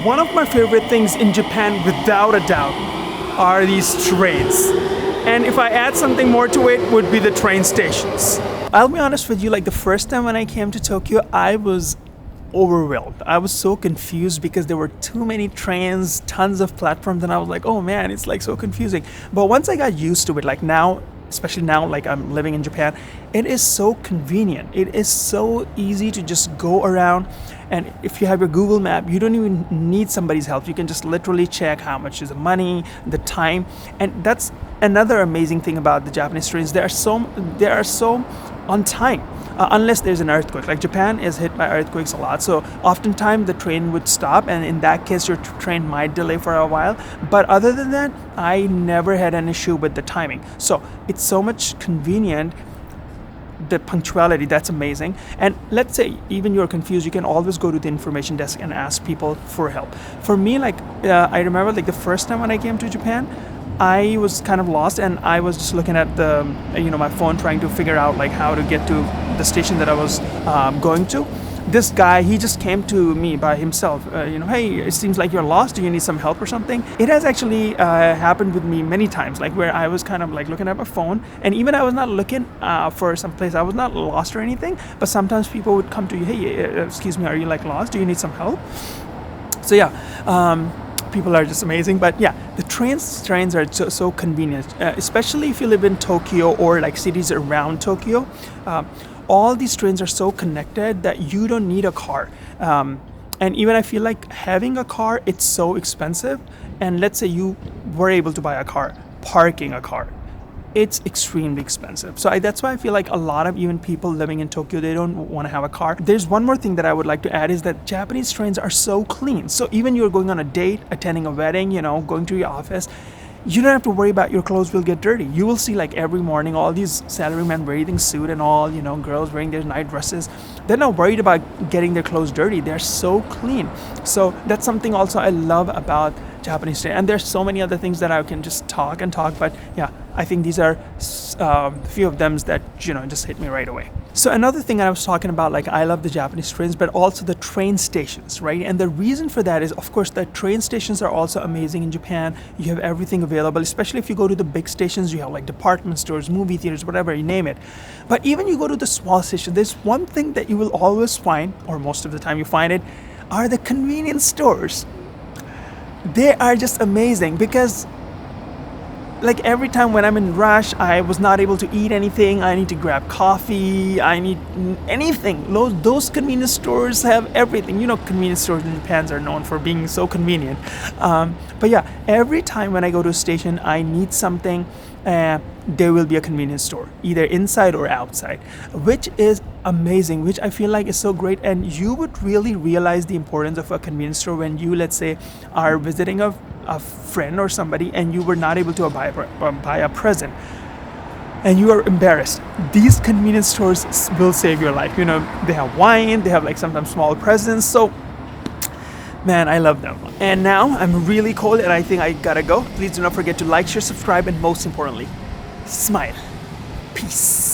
one of my favorite things in Japan, without a doubt, are these trains. And if I add something more to it, would be the train stations. I'll be honest with you, like the first time when I came to Tokyo, I was overwhelmed. I was so confused because there were too many trains, tons of platforms, and I was like, oh man, it's like so confusing. But once I got used to it, like now, especially now, like I'm living in Japan, it is so convenient. It is so easy to just go around, and if you have your Google map, you don't even need somebody's help. You can just literally check how much is the money, the time, and that's another amazing thing about the Japanese trains. They are so on time. Unless there's an earthquake. Like Japan is hit by earthquakes a lot, so oftentimes the train would stop, and in that case your train might delay for a while. But other than that, I never had an issue with the timing. So it's so much convenient. The punctuality, that's amazing. And let's say even you're confused, you can always go to the information desk and ask people for help. For me, like I remember like the first time when I came to Japan, I was kind of lost, and I was just looking at the my phone, trying to figure out like how to get to the station that I was going to. This guy, he just came to me by himself. Hey, it seems like you're lost. Do you need some help or something? It has actually happened with me many times, like where I was kind of like looking at my phone, and even I was not looking for some place. I was not lost or anything, but sometimes people would come to you, hey, excuse me, are you like lost? Do you need some help? So yeah. People are just amazing. But yeah, the trains are so convenient, especially if you live in Tokyo or like cities around Tokyo. All these trains are so connected that you don't need a car. And even I feel like having a car, it's so expensive. And let's say you were able to buy a car, parking a car, it's extremely expensive. So that's why I feel like a lot of even people living in Tokyo, they don't want to have a car. There's one more thing that I would like to add is that Japanese trains are so clean. So even you're going on a date, attending a wedding, going to your office, you don't have to worry about your clothes will get dirty. You will see like every morning all these salarymen wearing suit and all, girls wearing their night dresses. They're not worried about getting their clothes dirty. They're so clean. So that's something also I love about Japanese train. And there's so many other things that I can just talk, but yeah, I think these are a few of them that just hit me right away. So another thing I was talking about, like I love the Japanese trains, but also the train stations, right? And the reason for that is, of course, the train stations are also amazing in Japan. You have everything available, especially if you go to the big stations. You have like department stores, movie theaters, whatever, you name it. But even you go to the small station, there's one thing that you will always find, or most of the time you find it, are the convenience stores. They are just amazing because like every time when I'm in rush, I was not able to eat anything. I need to grab coffee. I need anything. Those convenience stores have everything. Convenience stores in Japan are known for being so convenient. But yeah, every time when I go to a station, I need something, there will be a convenience store, either inside or outside, which is amazing, which I feel like is so great. And you would really realize the importance of a convenience store when you, let's say, are visiting a friend or somebody and you were not able to buy a present and you are embarrassed. These convenience stores will save your life. They have wine, they have like sometimes small presents. So man, I love them. And now I'm really cold and I think I gotta go. Please do not forget to like, share, subscribe, and most importantly, smile. Peace.